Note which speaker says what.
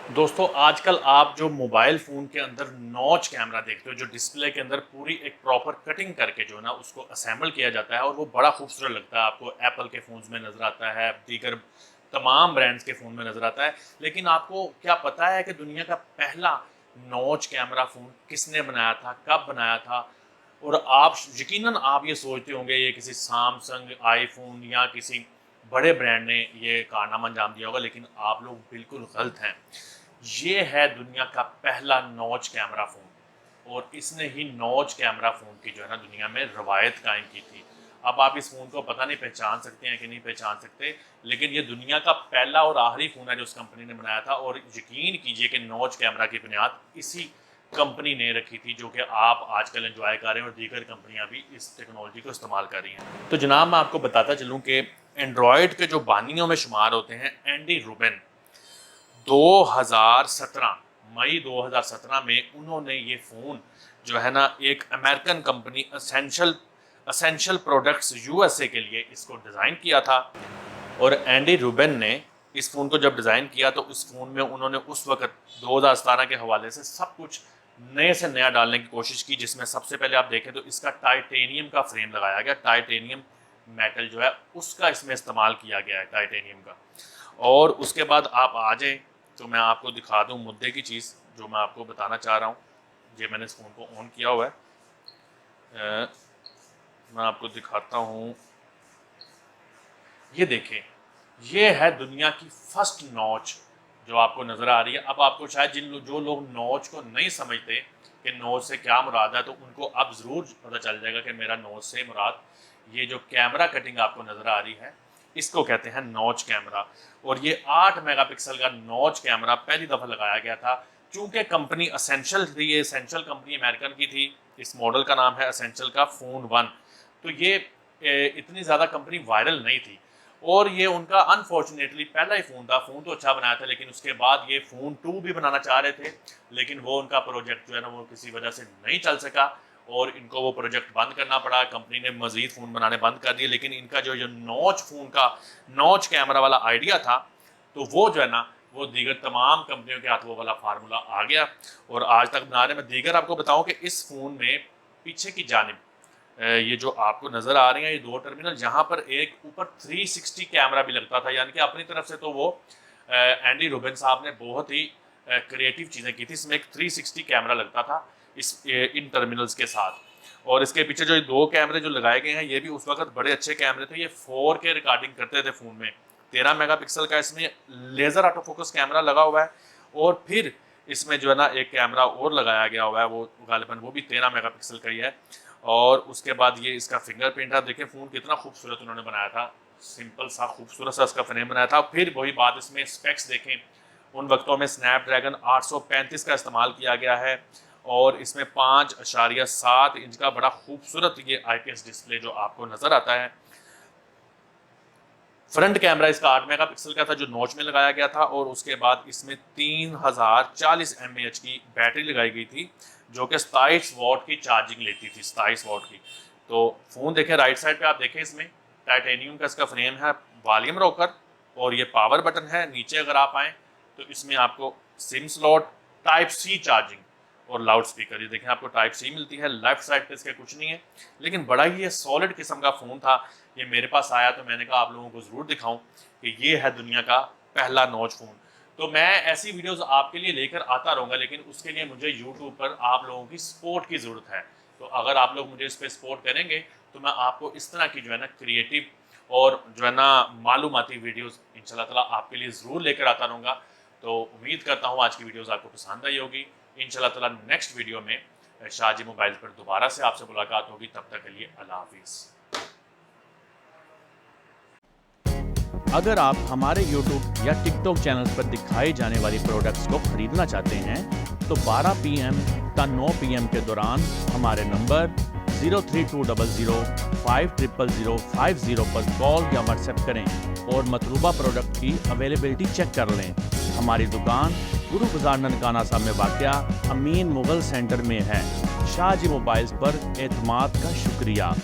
Speaker 1: दोस्तों आजकल आप जो मोबाइल फ़ोन के अंदर नॉच कैमरा देखते हो, जो डिस्प्ले के अंदर पूरी एक प्रॉपर कटिंग करके जो है ना उसको असेंबल किया जाता है और वो बड़ा खूबसूरत लगता है। आपको एप्पल के फ़ोन्स में नज़र आता है, दीगर तमाम ब्रांड्स के फ़ोन में नज़र आता है। लेकिन आपको क्या पता है कि दुनिया का पहला नॉच कैमरा फ़ोन किसने बनाया था, कब बनाया था? और आप यकीनन आप ये सोचते होंगे ये किसी सैमसंग, आईफ़ोन या किसी बड़े ब्रांड ने ये कारनामा अंजाम दिया होगा, लेकिन आप लोग बिल्कुल गलत हैं। ये है दुनिया का पहला नॉच कैमरा फ़ोन और इसने ही नॉच कैमरा फ़ोन की जो है ना दुनिया में रवायत कायम की थी। अब आप इस फ़ोन को पता नहीं पहचान सकते हैं कि नहीं पहचान सकते, लेकिन ये दुनिया का पहला और आखिरी फ़ोन है जो उस कंपनी ने बनाया था और यकीन कीजिए कि नॉच कैमरा की बुनियाद इसी कंपनी ने रखी थी, जो कि आप आजकल एंजॉय कर रहे हैं और दीगर कंपनियां भी इस टेक्नोलॉजी को इस्तेमाल कर रही हैं। तो जनाब मैं आपको बताता चलूं कि एंड्रॉयड के जो बानियों में शुमार होते हैं एंडी रूबिन, 2017 मई 2017 में उन्होंने ये फ़ोन जो है ना एक American company essential products USA के लिए इसको डिज़ाइन किया था। और एंडी रूबिन ने इस फ़ोन को जब डिज़ाइन किया तो उस फ़ोन में उन्होंने उस वक्त 2017 के हवाले से सब कुछ नए से नया डालने की कोशिश की, जिसमें सबसे पहले आप देखें तो इसका टाइटेनियम का फ्रेम लगाया गया। टाइटेनियम मेटल जो है उसका इसमें इस्तेमाल किया गया है, टाइटेनियम का। और उसके बाद आप आ जाएँ तो मैं आपको दिखा दूँ मुद्दे की चीज़ जो मैं आपको बताना चाह रहा हूँ। ये मैंने इस फ़ोन को ऑन किया हुआ है, मैं आपको दिखाता हूँ। ये देखें, ये है दुनिया की फर्स्ट नॉच जो आपको नज़र आ रही है। अब आपको शायद जो लोग नॉच को नहीं समझते कि नॉच से क्या मुराद है, तो उनको अब ज़रूर पता चल जाएगा कि मेरा नॉच से मुराद ये जो कैमरा कटिंग आपको नज़र आ रही है इसको कहते हैं नॉच कैमरा। और ये 8 मेगापिक्सल का नॉच कैमरा पहली दफ़ा लगाया गया था। चूँकि कंपनी असेंशियल थी, ये असेंशियल कंपनी अमेरिकन की थी, इस मॉडल का नाम है असेंशियल का फ़ोन 1। तो ये इतनी ज़्यादा कंपनी वायरल नहीं थी और ये उनका अनफॉर्चुनेटली पहला ही फ़ोन था। फ़ोन तो अच्छा बनाया था, लेकिन उसके बाद ये फ़ोन 2 भी बनाना चाह रहे थे, लेकिन वो उनका प्रोजेक्ट जो है ना वो किसी वजह से नहीं चल सका और इनको वो प्रोजेक्ट बंद करना पड़ा। कंपनी ने मज़ीद फ़ोन बनाने बंद कर दिए, लेकिन इनका जो नॉच फ़ोन का नॉच कैमरा वाला आइडिया था, तो वो जो है ना वो दीगर तमाम कंपनियों के हाथ वो वाला फार्मूला आ गया और आज तक बना रहे। मैं दीगर आपको बताऊं कि इस फ़ोन में पीछे की जानिब ये जो आपको नज़र आ रही हैं ये 2 टर्मिनल, यहाँ पर एक ऊपर 360 कैमरा भी लगता था। यानी कि अपनी तरफ से तो वो एंडी रूबिन साहब ने बहुत ही क्रिएटिव चीज़ें की थी। इसमें एक 360 कैमरा लगता था इन टर्मिनल्स के साथ। और इसके पीछे जो 2 कैमरे जो लगाए गए हैं ये भी उस वक्त बड़े अच्छे कैमरे थे। ये 4K रिकॉर्डिंग करते थे फ़ोन में। 13 मेगापिक्सल का इसमें लेज़र ऑटो फोकस कैमरा लगा हुआ है और फिर इसमें जो है ना एक कैमरा और लगाया गया हुआ है, वो गालिबन वो भी 13 मेगापिक्सल का ही है। और उसके बाद ये इसका फिंगरप्रिंट आप देखें, फ़ोन कितना खूबसूरत उन्होंने बनाया था, सिंपल सा खूबसूरत सा इसका फ्रेम बनाया था। फिर वही बात, इसमें स्पेक्स देखें, उन वक्तों में स्नैपड्रैगन 835 का इस्तेमाल किया गया है और इसमें 5.7 इंच का बड़ा खूबसूरत ये IPS डिस्प्ले जो आपको नज़र आता है। फ्रंट कैमरा इसका 8 मेगापिक्सल का था जो नॉच में लगाया गया था और उसके बाद इसमें 3040 mAh की बैटरी लगाई गई थी, जो कि 27 वॉट की चार्जिंग लेती थी, 27 वॉट की। तो फ़ोन देखें, राइट साइड पे आप देखें, इसमें टाइटेनियम का इसका फ्रेम है, वॉल्यूम रॉकर और ये पावर बटन है। नीचे अगर आप आएँ तो इसमें आपको SIM slot, type C charging और लाउड स्पीकर, ये देखें आपको टाइप सी मिलती है। लेफ्ट साइड पे इसके कुछ नहीं है, लेकिन बड़ा ही ये सॉलिड किस्म का फ़ोन था। ये मेरे पास आया तो मैंने कहा आप लोगों को ज़रूर दिखाऊं कि ये है दुनिया का पहला नॉच फ़ोन। तो मैं ऐसी वीडियोस आपके लिए लेकर आता रहूँगा, लेकिन उसके लिए मुझे यूट्यूब पर आप लोगों की सपोर्ट की ज़रूरत है। तो अगर आप लोग मुझे इस पर सपोर्ट करेंगे तो मैं आपको इस तरह की जो है ना क्रिएटिव और जो है ना मालूमाती वीडियोज़ इंशाल्लाह ताला आपके लिए ज़रूर लेकर आता रहूँगा। तो उम्मीद करता हूँ आज की वीडियोज़ आपको पसंद आई होगी। इंशाल्लाह ताला नेक्स्ट वीडियो में शाहजी मोबाइल पर दोबारा से आपसे मुलाकात होगी। तब तक के लिए अल्लाह हाफिज़।
Speaker 2: अगर आप हमारे YouTube या TikTok चैनल पर दिखाई जाने वाली प्रोडक्ट्स को खरीदना चाहते हैं तो 12 PM या 9 PM के दौरान हमारे नंबर 03200500050 पर कॉल या व्हाट्सएप करें और मतलूबा प्रोडक्ट की अवेलेबिलिटी चेक कर लें। हमारी दुकान गुरु बाजार ननकाना साहब में वाक़या अमीन मुगल सेंटर में है। शाहजी मोबाइल्स पर एतमाद का शुक्रिया।